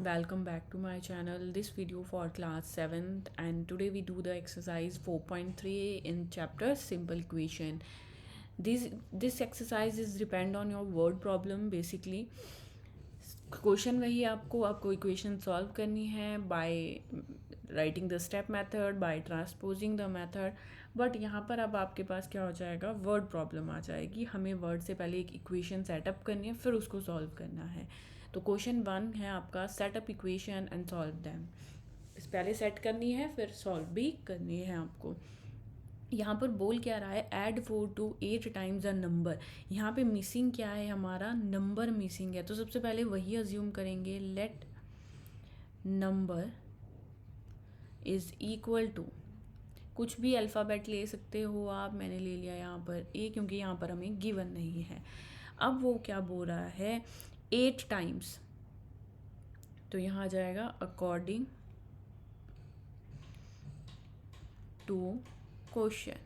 Welcome back to my channel. This video for class 7th, and today we do the exercise 4.3 in chapter simple equation. This exercise is depend on your word problem basically. Question वही आपको equation solve करनी है by writing the step method, by transposing the method. But यहाँ पर अब आपके पास क्या हो जाएगा, वर्ड प्रॉब्लम आ जाएगी. हमें वर्ड से पहले एक इक्वेशन सेटअप करनी है, फिर उसको सॉल्व करना है. तो क्वेश्चन 1 है आपका, setup equation and solve them. पहले सेट करनी है, फिर सॉल्व भी करनी है आपको. यहाँ पर बोल क्या रहा है, add 4 to 8 times a number. यहाँ पे मिसिंग क्या है, हमारा नंबर मिसिंग है. तो सबसे पहले वही अज्यूम करेंगे, let number is equal to, कुछ भी अल्फ़ाबेट ले सकते हो आप. मैंने ले लिया यहाँ पर ए, क्योंकि यहाँ पर हमें गिवन नहीं है. अब वो क्या बोल रहा है, 8 टाइम्स. तो यहाँ आ जाएगा according to question.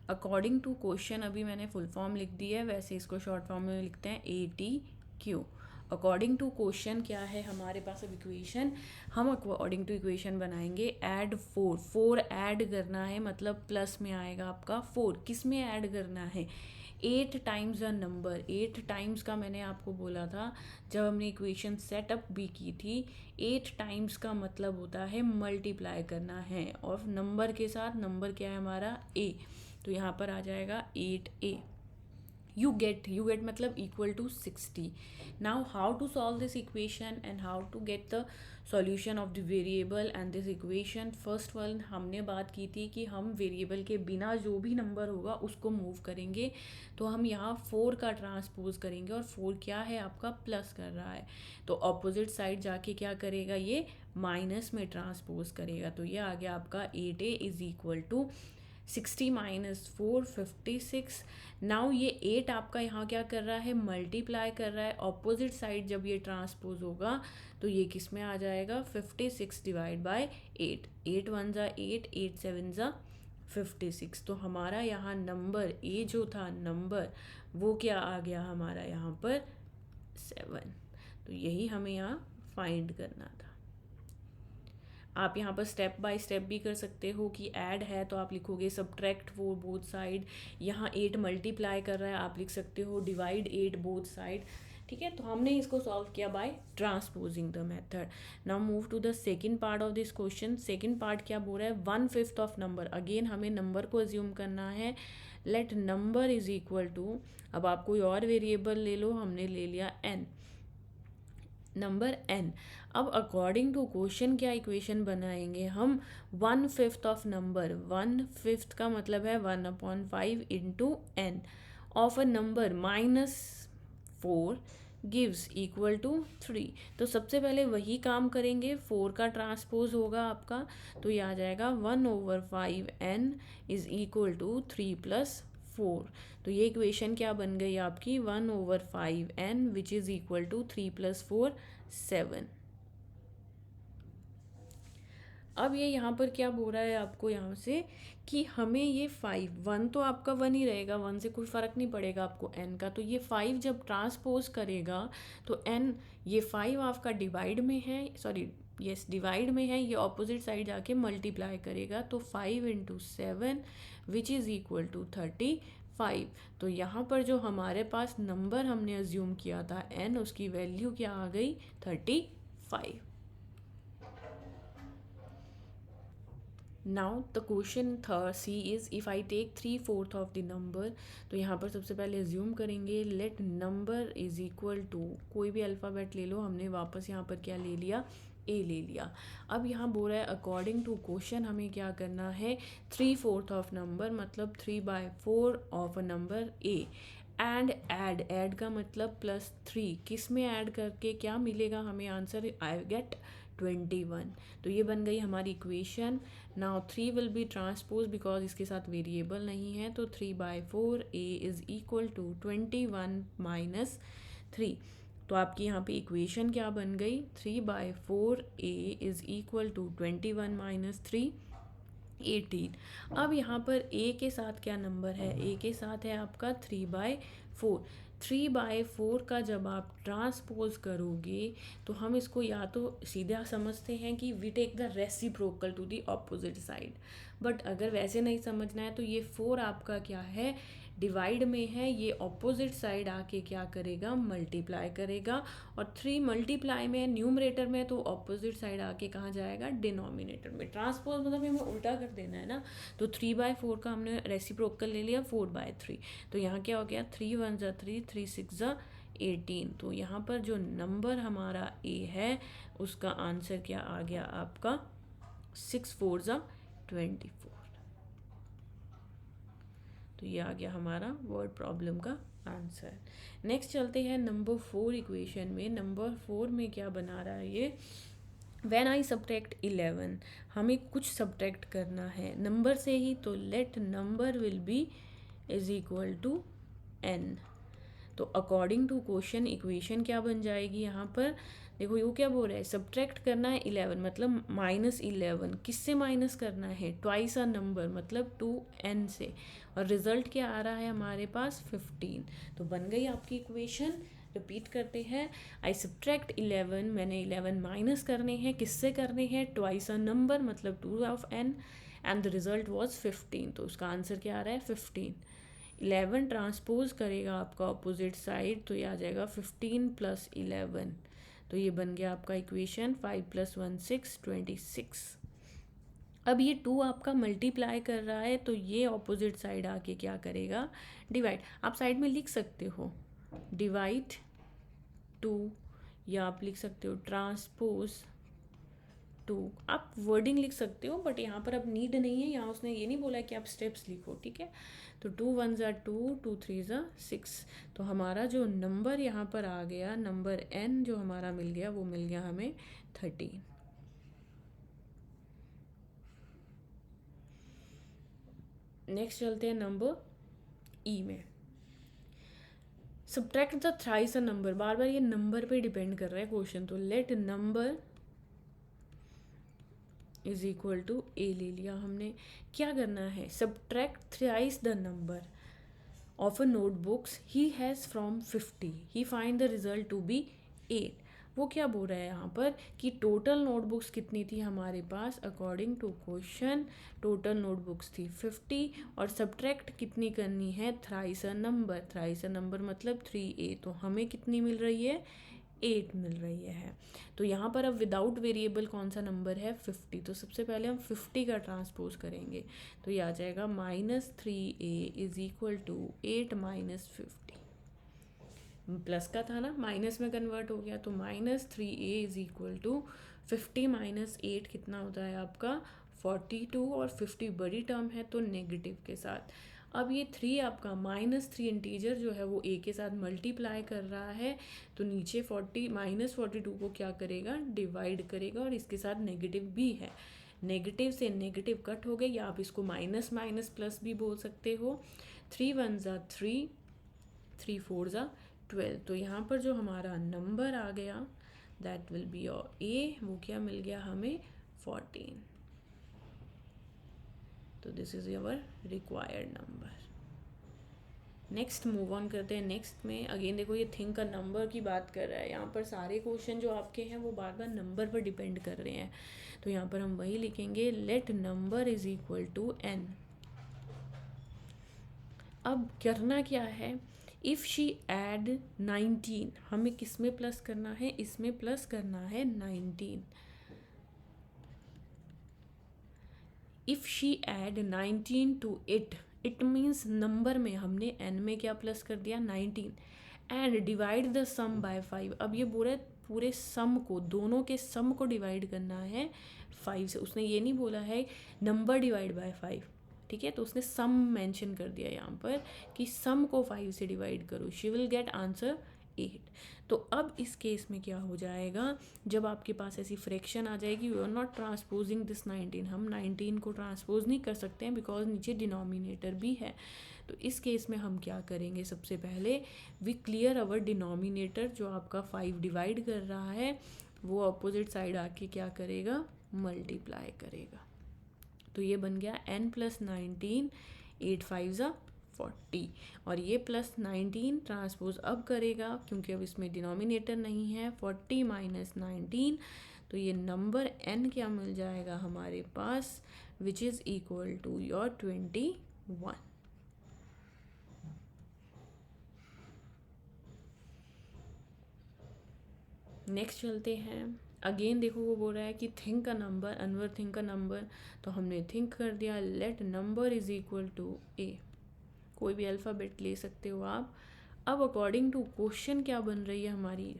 According to question अभी मैंने फुल फॉर्म लिख दी है, वैसे इसको शॉर्ट फॉर्म में लिखते हैं ATQ. अकॉर्डिंग टू क्वेश्चन क्या है हमारे पास अब इक्वेशन. हम अकॉर्डिंग टू इक्वेशन बनाएंगे ऐड 4 ऐड करना है, मतलब प्लस में आएगा आपका 4. किस में ऐड करना है, 8 टाइम्स अ नंबर. 8 टाइम्स का मैंने आपको बोला था जब हमने इक्वेशन सेटअप भी की थी. 8 टाइम्स का मतलब होता है मल्टीप्लाई करना है, और नंबर के साथ, नंबर क्या है हमारा A. तो यहाँ पर आ जाएगा 8A. यू गेट मतलब equal to 60. Now how to solve this equation and how to get the solution of the variable and this equation. First one हमने बात की थी कि हम वेरिएबल के बिना जो भी नंबर होगा उसको मूव करेंगे. तो हम यहाँ 4 का ट्रांसपोज करेंगे, और 4 क्या है आपका, प्लस कर रहा है. तो ऑपोजिट साइड जाके क्या करेगा, ये माइनस में ट्रांसपोज करेगा. तो ये आ गया आपका 8A is equal to 60 minus 4 56. Now ये 8 आपका यहाँ क्या कर रहा है, मल्टीप्लाई कर रहा है. ऑपोजिट साइड जब ये ट्रांसपोज होगा तो ये किस में आ जाएगा, 56 डिवाइड बाय 8. 8 1 ज़ा 8, 8 7 ज़ा 56. तो हमारा यहाँ नंबर ए जो था नंबर, वो क्या आ गया हमारा यहाँ पर 7. तो यही हमें यहाँ फाइंड करना था. आप यहाँ पर स्टेप बाय स्टेप भी कर सकते हो कि ऐड है तो आप लिखोगे सब्ट्रैक्ट 4 बोथ साइड. यहाँ 8 मल्टीप्लाई कर रहा है, आप लिख सकते हो डिवाइड 8 बोथ साइड. ठीक है, तो हमने इसको सॉल्व किया by transposing the method. Now move to the second part of this question. Second part क्या बोल रहा है, 1/5 ऑफ नंबर. अगेन हमें नंबर को अज्यूम करना है. Let number is equal to, अब आप कोई और वेरिएबल ले लो, हमने ले लिया n, नंबर n. अब अकॉर्डिंग टू क्वेश्चन क्या इक्वेशन बनाएंगे हम, 1/5 ऑफ नंबर. 1/5 का मतलब है 1/5 into n of a number -4 gives equal to 3. तो सबसे पहले वही काम करेंगे, 4 का ट्रांसपोज होगा आपका. तो ये आ जाएगा 1/5n इज इक्वल टू 3 + 4. तो ये इक्वेशन क्या बन गई आपकी, 1/5n which is equal to 3 + 4 7. अब ये यहाँ पर क्या बोल रहा है आपको यहाँ से, कि हमें ये 1 तो आपका 1 ही रहेगा, 1 से कोई फ़र्क नहीं पड़ेगा आपको n का. तो ये 5 जब ट्रांसपोज करेगा तो n, ये 5 आपका डिवाइड में है, सॉरी यस डिवाइड में है, ये ऑपोजिट साइड जाके मल्टीप्लाई करेगा. तो 5 × 7 विच इज़ इक्वल टू 35. तो यहाँ पर जो हमारे पास नंबर हमने अज्यूम किया था n, उसकी वैल्यू क्या आ गई, 35. Now the question C is if I take 3/4 of the number. तो यहाँ पर सबसे पहले एज्यूम करेंगे let number is equal to, कोई भी अल्फ़ाबेट ले लो, हमने वापस यहाँ पर क्या ले लिया, ए ले लिया. अब यहाँ बोल रहा है अकॉर्डिंग टू क्वेश्चन हमें क्या करना है, 3/4 ऑफ नंबर मतलब 3/4 of a number A. And add का मतलब +3, किस में ऐड करके क्या मिलेगा हमें आंसर, आई गेट 21. तो ये बन गई हमारी equation. Now 3 will be transpose because इसके साथ वेरिएबल नहीं है. तो 3/4 ए इज़ इक्वल टू 21 - 3. तो आपकी यहाँ पे इक्वेशन क्या बन गई, 3/4 ए इज़ इक्वल टू 21 - 3 18. अब यहाँ पर ए के साथ क्या नंबर है, ए के साथ है आपका 3/4. 3/4 का जब आप ट्रांसपोज करोगे तो हम इसको या तो सीधा समझते हैं कि we take the reciprocal to the opposite side, but अगर वैसे नहीं समझना है तो ये 4 आपका क्या है, डिवाइड में है, ये ऑपोजिट साइड आके क्या करेगा, मल्टीप्लाई करेगा, और 3 मल्टीप्लाई में न्यूमरेटर में तो ऑपोजिट साइड आके कहाँ जाएगा, डिनोमिनेटर में। ट्रांसपोज मतलब हमें उल्टा कर देना है ना, तो 3/4 का हमने रेसिप्रोकल ले लिया 4/3, तो यहाँ क्या हो गया, 3 1 ज़ा 3, 3 6 ज़ा 18। तो यहाँ पर जो नंबर हमारा ए है उसका आंसर क्या आ गया आपका, 6 4 ज़ा 24। तो ये आ गया हमारा वर्ड प्रॉब्लम का आंसर। नेक्स्ट चलते हैं नंबर 4 इक्वेशन में। नंबर 4 में क्या बना रहा है ये, व्हेन आई सब्ट्रैक्ट 11, हमें कुछ सब्ट्रैक्ट करना है नंबर से ही, तो let number will be is equal to n। तो अकॉर्डिंग टू क्वेश्चन इक्वेशन क्या बन जाएगी यहाँ पर, देखो ये क्या बोल रहा है, सब्ट्रैक्ट करना है 11 मतलब -11, किससे माइनस करना है, ट्वाइस अ नंबर मतलब 2n से, और रिजल्ट क्या आ रहा है हमारे पास 15। तो बन गई आपकी इक्वेशन। रिपीट करते हैं, आई सब्ट्रैक्ट 11, मैंने 11 माइनस करने हैं, किससे करने हैं, ट्वाइस अ नंबर मतलब 2 of n, and the result was 15। तो उसका आंसर क्या आ रहा है 15। 11 ट्रांसपोज करेगा आपका अपोजिट साइड, तो ये आ जाएगा 15 + 11, तो ये बन गया आपका इक्वेशन 5 + 1 6 26। अब ये 2 आपका मल्टीप्लाई कर रहा है, तो ये ऑपोजिट साइड आके क्या करेगा, डिवाइड। आप साइड में लिख सकते हो डिवाइड 2, या आप लिख सकते हो ट्रांसपोज 2, आप वर्डिंग लिख सकते हो, बट यहाँ पर अब नीड नहीं है, यहाँ उसने ये नहीं बोला कि आप स्टेप्स लिखो, ठीक है। तो 2 1 ज़ा 2, 2 3 ज़ा 6, तो हमारा जो नंबर यहाँ पर आ गया, नंबर n जो हमारा मिल गया, वो मिल गया हमें 13। नेक्स्ट चलते हैं नंबर ई में। Subtract the thrice a number, बार बार ये नंबर पे डिपेंड कर रहा है क्वेश्चन, तो let number is equal to A ले लिया हमने। क्या करना है, subtract thrice the number of a notebooks he has from 50, he find the result to be 8। वो क्या बोल रहा है यहाँ पर कि टोटल नोटबुक्स कितनी थी हमारे पास, according to question total notebooks थी 50, और सब्ट्रैक्ट कितनी करनी है, thrice a number, thrice a number मतलब 3a, तो हमें कितनी मिल रही है, 8 मिल रही है। तो यहाँ पर अब विदाउट वेरिएबल कौन सा नंबर है, 50, तो सबसे पहले हम 50 का ट्रांसपोज करेंगे, तो ये आ जाएगा -3a is equal to 8 - 50, plus का था ना, माइनस में कन्वर्ट हो गया, तो -3a इज इक्वल टू 50 - 8 कितना होता है आपका 42, और 50 बड़ी टर्म है तो नेगेटिव के साथ। अब ये 3 आपका -3 इंटीजर जो है वो a के साथ मल्टीप्लाई कर रहा है, तो नीचे 42 को क्या करेगा, डिवाइड करेगा, और इसके साथ नेगेटिव भी है, नेगेटिव से नेगेटिव कट हो गए, या आप इसको माइनस माइनस प्लस भी बोल सकते हो। 3 1 ज़ा 3, 3 4 ज़ा 12, तो यहाँ पर जो हमारा नंबर आ गया दैट विल बी योर ए, वो क्या मिल गया हमें 14। तो this is your required number. Next move on करते हैं। नेक्स्ट में अगेन देखो ये थिंक का नंबर की बात कर रहा है, यहाँ पर सारे क्वेश्चन जो आपके हैं वो बार बार नंबर पर डिपेंड कर रहे हैं, तो यहाँ पर हम वही लिखेंगे, let number is equal to n। अब करना क्या है, इफ़ शी एड 19, हमें किस में प्लस करना है, इसमें प्लस करना है 19। If she add 19 to it means number में हमने n में क्या प्लस कर दिया 19, and divide the sum by 5। अब ये बोल रहा है पूरे सम को, दोनों के सम को डिवाइड करना है 5 से, उसने ये नहीं बोला है नंबर डिवाइड बाय 5, ठीक है, तो उसने सम मेंशन कर दिया यहाँ पर कि सम को 5 से डिवाइड करो, शी विल गेट आंसर 8। तो अब इस केस में क्या हो जाएगा, जब आपके पास ऐसी फ्रैक्शन आ जाएगी, you are not transposing this 19, हम 19 को ट्रांसपोज नहीं कर सकते हैं बिकॉज नीचे डिनोमिनेटर भी है। तो इस केस में हम क्या करेंगे, सबसे पहले वी क्लियर अवर डिनोमिनेटर, जो आपका 5 डिवाइड कर रहा है वो अपोजिट साइड आके क्या करेगा, मल्टीप्लाई करेगा। तो ये बन गया n + 19, 8 5 ज़ा 40 और ये प्लस 19 ट्रांसपोज अब करेगा क्योंकि अब इसमें डिनोमिनेटर नहीं है, 40 माइनस 19, तो ये नंबर n क्या मिल जाएगा हमारे पास, which is equal to your 21। Next चलते हैं। अगेन देखो वो बोल रहा है कि थिंक अ नंबर, अनवर थिंक अ नंबर, तो हमने थिंक कर दिया, let number is equal to A, कोई भी अल्फ़ाबेट ले सकते हो आप। अब अकॉर्डिंग टू क्वेश्चन क्या बन रही है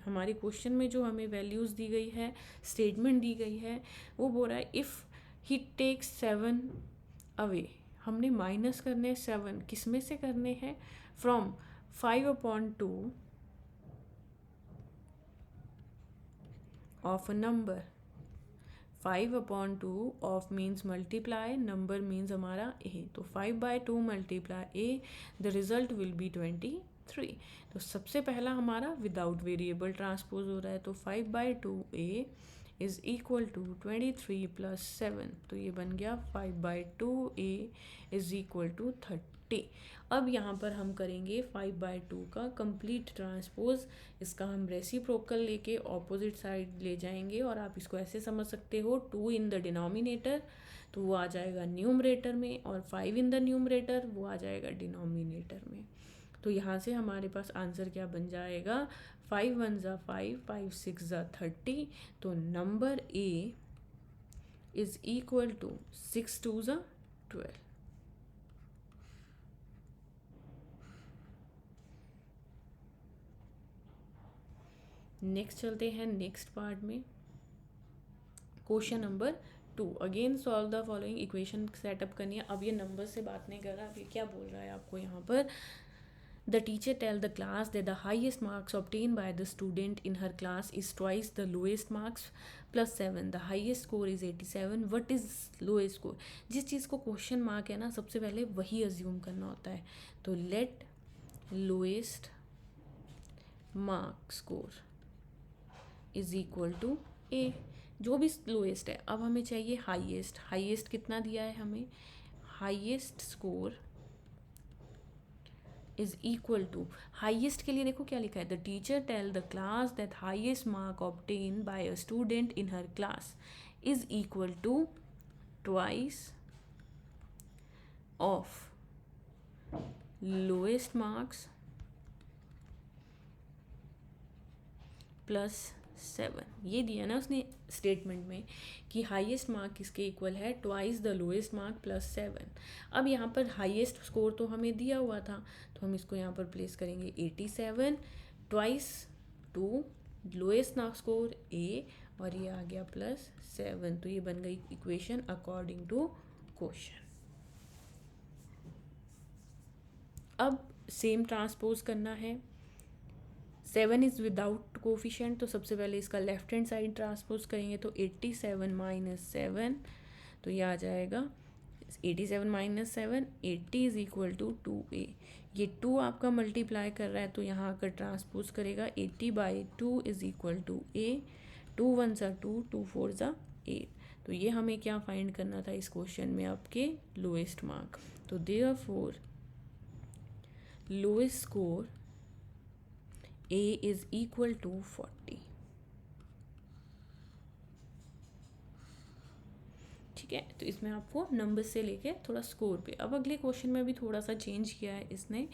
हमारे क्वेश्चन में जो हमें वैल्यूज़ दी गई है, स्टेटमेंट दी गई है, वो बोल रहा है इफ़ ही टेक्स 7 अवे, हमने माइनस करने 7 किस में से करने हैं, from 5/2 of a number। 5/2 of means multiply, number means हमारा a, तो 5/2 multiply a, the result will be 23। तो सबसे पहला हमारा विदाउट वेरिएबल ट्रांसपोज हो रहा है, तो 5/2 a is equal to 23 plus 7, तो ये बन गया 5/2 a इज इक्वल टू 30। अब यहाँ पर हम करेंगे 5/2 का कंप्लीट ट्रांसपोज, इसका हम रेसिप्रोकल लेके ऑपोजिट साइड ले जाएंगे और आप इसको ऐसे समझ सकते हो, 2 इन द डिनोमिनेटर तो वो आ जाएगा न्यूमरेटर में, और 5 इन द न्यूमरेटर वो आ जाएगा डिनोमिनेटर में। तो यहाँ से हमारे पास आंसर क्या बन जाएगा, 5 1 ज़ा 5, 5 6 ज़ा 30, तो number a is equal to 6 2 ज़ा 12। नेक्स्ट चलते हैं नेक्स्ट पार्ट में, question number 2। Again solve the following equation setup करनी है। अब ये नंबर से बात नहीं कर रहा, अब ये क्या बोल रहा है आपको यहाँ पर, The teacher tell the class that the highest marks obtained by the student in her class is twice the lowest marks plus 7. The highest score is 87. What is lowest score? जिस चीज़ को क्वेश्चन मार्क है ना, सबसे पहले वही assume करना होता है। तो let lowest mark score is equal to A, जो भी लोएस्ट है। अब हमें चाहिए हाईएस्ट, हाईएस्ट कितना दिया है हमें, highest score is equal to, highest के लिए देखो क्या लिखा है, the teacher tell the class that highest mark obtain by a student in her class is equal to twice of lowest marks plus 7। ये दिया ना उसने स्टेटमेंट में कि हाईएस्ट मार्क किसके इक्वल है, twice the lowest mark plus 7। अब यहाँ पर हाईएस्ट स्कोर तो हमें दिया हुआ था, तो हम इसको यहाँ पर प्लेस करेंगे 87, twice to lowest mark score A, और ये आ गया प्लस 7, तो ये बन गई इक्वेशन अकॉर्डिंग टू क्वेश्चन। अब सेम ट्रांसपोज करना है, 7 इज़ विदाउट कोफिशेंट, तो सबसे पहले इसका लेफ्ट हैंड साइड ट्रांसपोज करेंगे, तो 87 माइनस 7, तो ये आ जाएगा 87 minus 7, 80 is equal to 2a। ये 2 आपका मल्टीप्लाई कर रहा है, तो यहाँ आकर ट्रांसपोज करेगा 80/2 इज इक्वल टू a, 2 1 ज़ा 2, 2 4 ज़ा 8। तो ये हमें क्या फाइंड करना था इस क्वेश्चन में, आपके लोएस्ट मार्क। तो therefore lowest score a is equal to 40। ठीक है, तो इसमें आपको नंबर से लेके थोड़ा स्कोर पे। अब अगले क्वेश्चन में भी थोड़ा सा चेंज किया है इसने।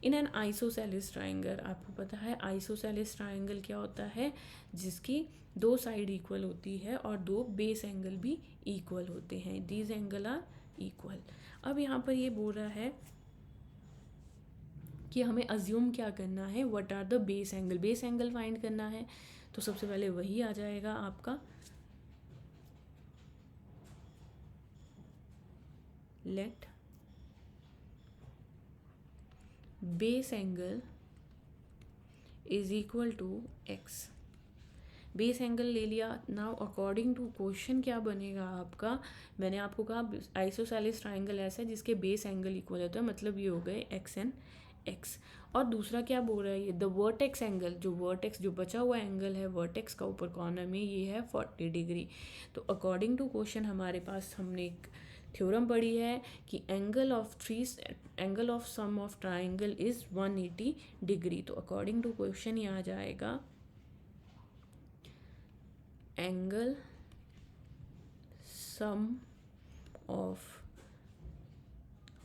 इन एन आइसोसेलेस ट्राइंगल, आपको पता है आइसोसेलेस ट्राइंगल क्या होता है, जिसकी 2 साइड इक्वल होती है और 2 बेस एंगल भी इक्वल होते हैं, दीज एंगल आर इक्वल। अब यहाँ पर ये बोल रहा है कि हमें अज्यूम क्या करना है, what are the base angle, base angle find करना है। तो सबसे पहले वही आ जाएगा आपका, let base angle is equal to x. Base angle ले लिया। नाउ अकॉर्डिंग टू क्वेश्चन क्या बनेगा आपका, मैंने आपको कहा आइसोसेलेस ट्राइंगल ऐसा है जिसके बेस एंगल इक्वल होता है, मतलब ये हो गए एक्स एंड एक्स। और दूसरा क्या बोल रहा है, ये द वर्टेक्स एंगल, जो वर्टेक्स जो बचा हुआ एंगल है वर्टेक्स का ऊपर कॉर्नर में, ये है 40 डिग्री। तो अकॉर्डिंग टू क्वेश्चन हमारे पास हमने थ्योरम पढ़ी है कि angle of sum of triangle is 180 degree. तो अकॉर्डिंग टू क्वेश्चन ये आ जाएगा angle sum of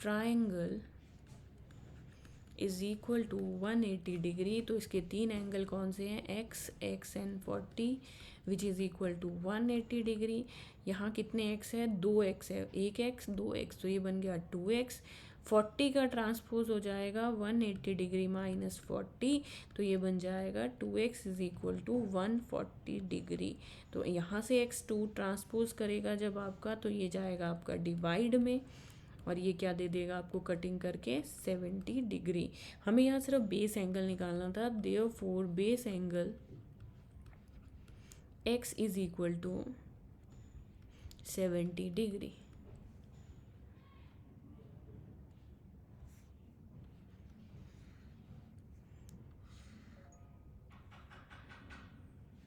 triangle is equal to 180 degree. तो इसके तीन एंगल कौन से हैं, x, x and 40 which is equal to 180 degree. यहाँ कितने एक्स है, 2x है, एक एक्स 2x, तो ये बन गया 2x। 40 का ट्रांसपोज हो जाएगा 180 डिग्री माइनस 40, तो ये बन जाएगा 2x is equal to 140 degree. तो यहाँ से x 2 ट्रांसपोज करेगा जब आपका, तो ये जाएगा आपका डिवाइड में, और ये क्या दे देगा आपको कटिंग करके 70 डिग्री। हमें यहाँ सिर्फ बेस एंगल निकालना था, therefore base angle x is equal to 70 degree.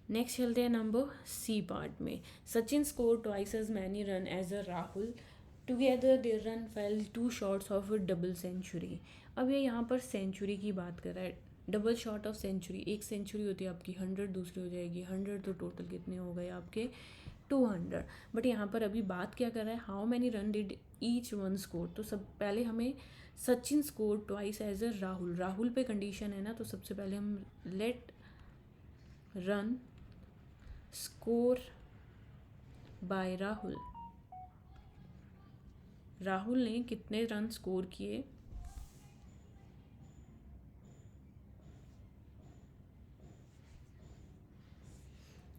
Next चलते हैं नंबर सी पार्ट में। Sachin score twice as many run as a Rahul, together they run fell 2 shots of a double century. अब ये यहाँ पर सेंचुरी की बात कर रहा है, डबल शॉट ऑफ सेंचुरी। एक सेंचुरी होती है आपकी 100, दूसरी हो जाएगी 100, तो टोटल कितने हो गए आपके 200। बट यहाँ पर अभी बात क्या कर रहा है, how many run did each one score. तो सब पहले हमें Sachin score twice as a Rahul, Rahul पे कंडीशन है ना, तो सबसे पहले हम let run score by Rahul, Rahul ने कितने रन स्कोर किए,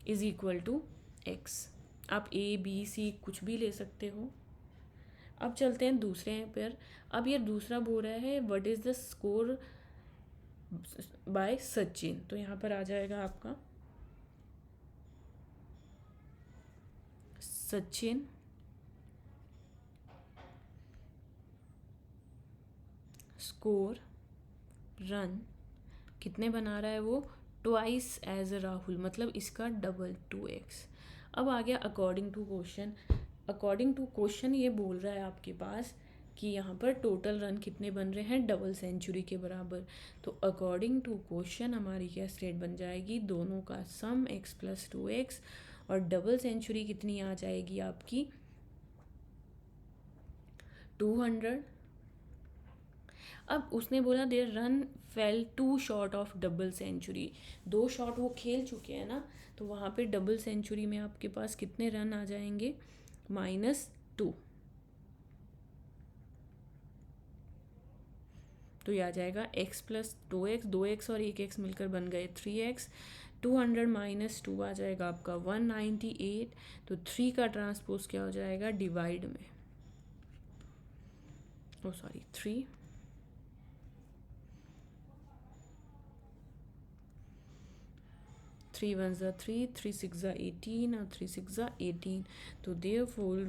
इज इक्वल टू एक्स। आप ए बी सी कुछ भी ले सकते हो। अब चलते हैं दूसरे पर। अब ये दूसरा बोल रहा है what is the score bye Sachin, तो यहाँ पर आ जाएगा आपका सचिन स्कोर रन कितने बना रहा है वो, ट्वाइस एज अ राहुल, मतलब इसका डबल 2x। अब आ गया according to question. According to question ये बोल रहा है आपके पास कि यहाँ पर टोटल रन कितने बन रहे हैं, डबल सेंचुरी के बराबर। तो अकॉर्डिंग टू क्वेश्चन हमारी क्या स्टेट बन जाएगी, दोनों का सम x प्लस 2x, और डबल सेंचुरी कितनी आ जाएगी आपकी 200। अब उसने बोला their run fell 2 shot of double century, 2 shot वो खेल चुके हैं ना, तो वहाँ पे डबल सेंचुरी में आपके पास कितने रन आ जाएंगे, -2। तो ये आ जाएगा x प्लस 2x, 2x और 1x मिलकर बन गए 3x। 200 माइनस 2 आ जाएगा आपका 198। तो 3 का ट्रांसपोज क्या हो जाएगा, डिवाइड में, ओ सॉरी 3, 3 1 ज़ा 3, 3 6 ज़ा 18 और 3 6 ज़ा 18। तो therefore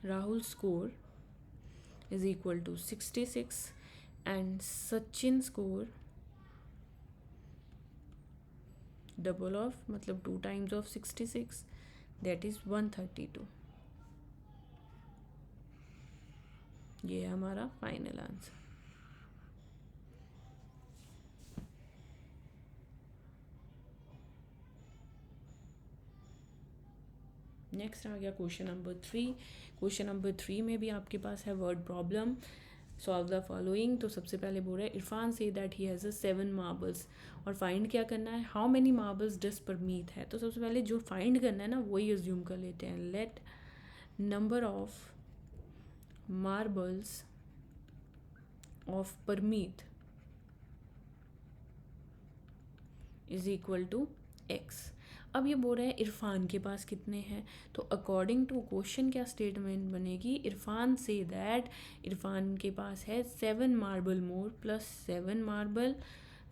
Rahul score is equal to 66 and Sachin score double of मतलब 2 times of 66, that is 132। ये है हमारा फाइनल आंसर। नेक्स्ट आ गया क्वेश्चन नंबर 3। क्वेश्चन नंबर 3 में भी आपके पास है word problem, solve the following. तो सबसे पहले बोल रहा है इरफान से that he has a 7 marbles, और फाइंड क्या करना है, हाउ मेनी मार्बल्स डस परमीत है। तो सबसे पहले जो फाइंड करना है ना वही अज्यूम कर लेते हैं। Let number of marbles of Parmeet is equal to x. अब ये बोल रहे हैं इरफान के पास कितने हैं, तो अकॉर्डिंग टू क्वेश्चन क्या स्टेटमेंट बनेगी, इरफान से दैट इरफान के पास है 7 marble more plus 7 marble,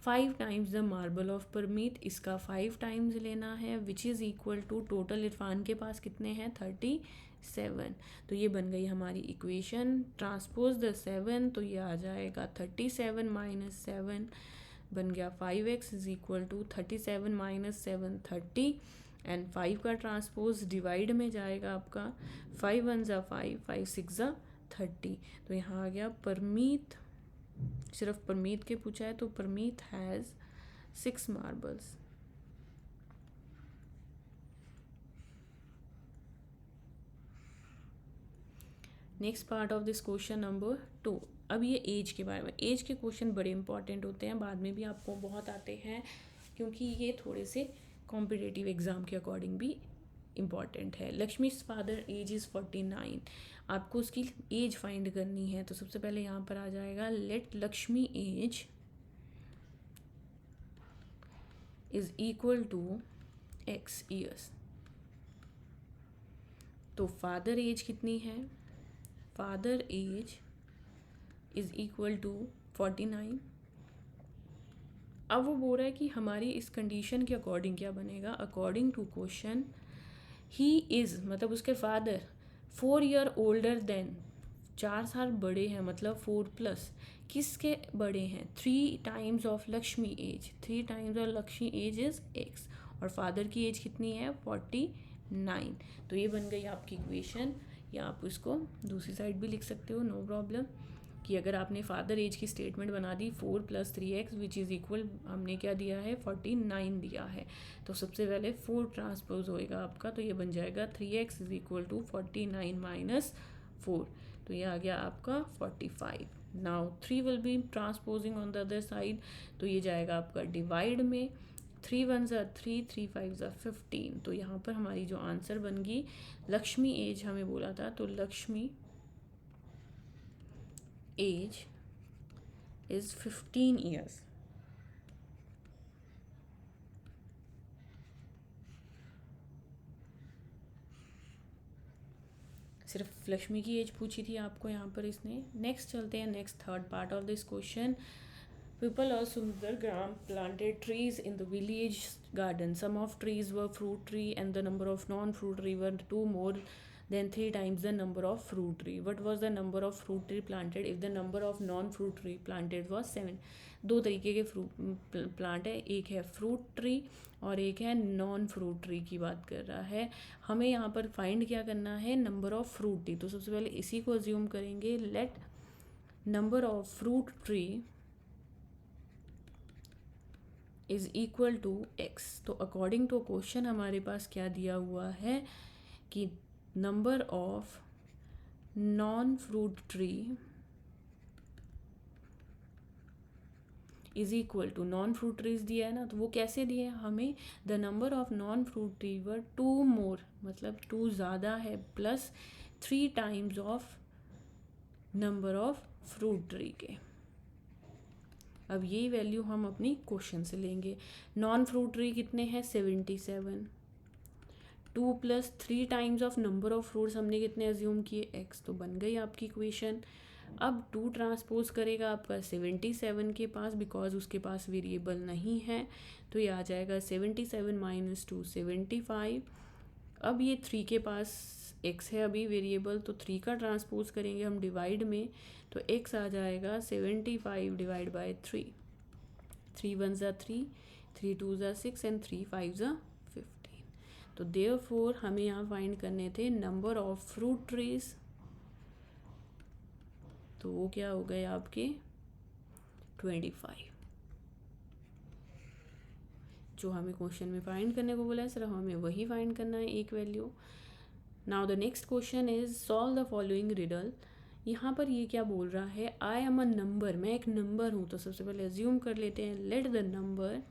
5 times the marble of Parmeet, इसका 5 टाइम्स लेना है, which is equal to total Irfan के पास कितने हैं 37। तो ये बन गई हमारी इक्वेशन, ट्रांसपोज द 7, तो ये आ जाएगा 37 माइनस 7 बन गया 5x is equal to 37 minus 7 30। And 5 का ट्रांसपोज डिवाइड में जाएगा आपका 5 1 ज़ा 5, 5 6 ज़ा 30। तो यहाँ आ गया परमीत, सिर्फ परमीत के पूछा है तो Parmeet has 6 marbles. Next part of this question number 2। अब ये एज के बारे में, एज के क्वेश्चन बड़े इंपॉर्टेंट होते हैं, बाद में भी आपको बहुत आते हैं क्योंकि ये थोड़े से कॉम्पिटिटिव एग्जाम के अकॉर्डिंग भी इम्पॉर्टेंट है। लक्ष्मी फादर एज इज़ 49, आपको उसकी एज फाइंड करनी है। तो सबसे पहले यहाँ पर आ जाएगा let Lakshmi age is equal to x years. तो फादर एज कितनी है, father age is equal to 49। अब वो बोल रहा है कि हमारी इस कंडीशन के अकॉर्डिंग क्या बनेगा, according to question he is मतलब उसके फादर 4 ईयर ओल्डर देन, 4 साल बड़े हैं, मतलब 4 प्लस किसके बड़े हैं, 3 times of Lakshmi age, 3 times of Lakshmi age is x, और फादर की एज कितनी है 49। तो ये बन गई आपकी इक्वेशन, या आप इसको दूसरी साइड भी लिख सकते हो, नो प्रॉब्लम, कि अगर आपने फादर एज की स्टेटमेंट बना दी 4 + 3x विच इज़ इक्वल, हमने क्या दिया है 49 दिया है, तो सबसे पहले 4 ट्रांसपोज होएगा आपका, तो ये बन जाएगा 3x इज इक्वल टू 49 - 4, तो ये आ गया आपका 45। Now 3 will be transposing on the other side, तो ये जाएगा आपका डिवाइड में, 3 1 ज़ा 3, 3 5 ज़ा 15। तो यहाँ पर हमारी जो आंसर बन गई, लक्ष्मी एज हमें बोला था, तो लक्ष्मी एज is 15 years। सिर्फ लक्ष्मी की एज पूछी थी आपको यहाँ पर इसने। नेक्स्ट चलते हैं, next third part of this question. People of Sundargram planted trees in the village garden. Some of trees were fruit tree and the number of non-fruit tree were 2 more than 3 times the number of fruit tree. What was the number of fruit tree planted if the number of non-fruit tree planted was 7? दो तरीके के fruit plant है, एक है fruit tree और एक है non fruit tree की बात कर रहा है। हमें यहाँ पर फाइंड क्या करना है, नंबर ऑफ फ्रूट ट्री। तो सबसे पहले इसी को अज्यूम करेंगे, let number of fruit tree is equal to x। तो अकॉर्डिंग टू क्वेश्चन हमारे पास क्या दिया हुआ है कि number of non fruit tree is equal to, non fruit trees दिया है ना, तो वो कैसे दिए हैं हमें, the number of non fruit tree were 2 more, मतलब 2 ज़्यादा है, plus 3 times of number of fruit tree के। अब यही वैल्यू हम अपनी क्वेश्चन से लेंगे। नॉन फ्रूट ट्री कितने हैं 77, 2 + 3 times of number of fruits हमने कितने अज्यूम किए x, तो बन गई आपकी इक्वेशन। अब 2 ट्रांसपोज करेगा आपका 77 के पास, बिकॉज उसके पास वेरिएबल नहीं है, तो ये आ जाएगा 77 - 2 75। अब ये 3 के पास x है अभी वेरिएबल, तो 3 का ट्रांसपोज करेंगे हम डिवाइड में, तो x आ जाएगा 75 डिवाइड बाय 3, 3 1 ज़ा 3, 3 2 ज़ा 6 एंड 3 5 ज़ा 15। तो देयरफॉर हमें यहाँ फाइंड करने थे नंबर ऑफ फ्रूट ट्रीज, तो वो क्या हो गए आपके 25, जो हमें क्वेश्चन में फाइंड करने को बोला है, सिर्फ हमें वही फाइंड करना है, एक value. Now the next question is solve the following riddle. यहाँ पर ये क्या बोल रहा है, आई एम अ नंबर, मैं एक नंबर हूँ, तो सबसे पहले अज्यूम कर लेते हैं let the number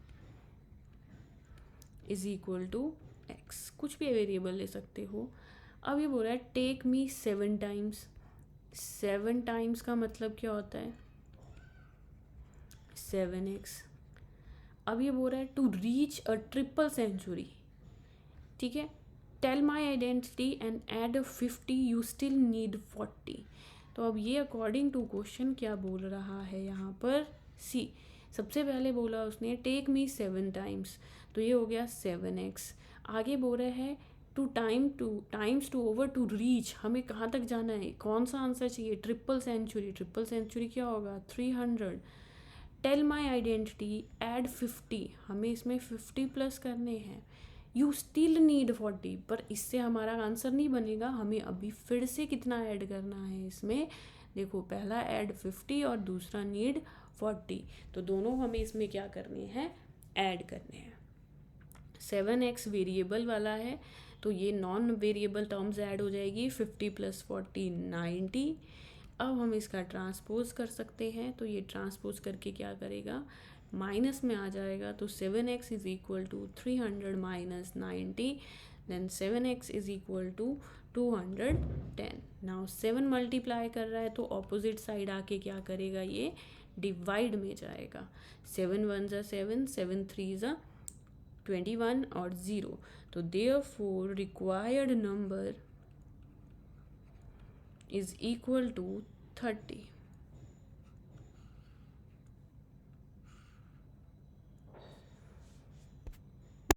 is equal to x, कुछ भी वेरिएबल ले सकते हो। अब ये बोल रहा है टेक मी 7 टाइम्स, 7 टाइम्स का मतलब क्या होता है 7x। अब ये बोल रहा है to reach a triple century, ठीक है, tell my identity and add 50, you still need 40। तो अब ये अकॉर्डिंग टू क्वेश्चन क्या बोल रहा है यहाँ पर, सी सबसे पहले बोला उसने टेक मी 7 टाइम्स, तो ये हो गया 7x। आगे बोल रहा है two times two over to reach, हमें कहाँ तक जाना है, कौन सा आंसर चाहिए, ट्रिपल सेंचुरी, ट्रिपल सेंचुरी क्या होगा 300। टेल माई आइडेंटिटी एड 50, हमें इसमें 50 प्लस करने हैं, यू स्टिल नीड 40, पर इससे हमारा आंसर नहीं बनेगा, हमें अभी फिर से कितना ऐड करना है इसमें। देखो पहला ऐड 50 और दूसरा नीड 40, तो दोनों हमें इसमें क्या करने हैं, ऐड करने हैं। 7x वेरिएबल वाला है तो ये नॉन वेरिएबल टर्म्स ऐड हो जाएगी, 50 + 40 90। अब हम इसका ट्रांसपोज कर सकते हैं, तो ये ट्रांसपोज करके क्या करेगा, माइनस में आ जाएगा, तो 7x is equal to 300 minus 90, then 7x is equal to 210। Now 7 multiply कर रहा है तो ऑपोजिट साइड आके क्या करेगा, ये डिवाइड में जाएगा। 7 1 ज़ा 7, 7 3 ज़ा 21 और 0, तो therefore required number is equal to 30।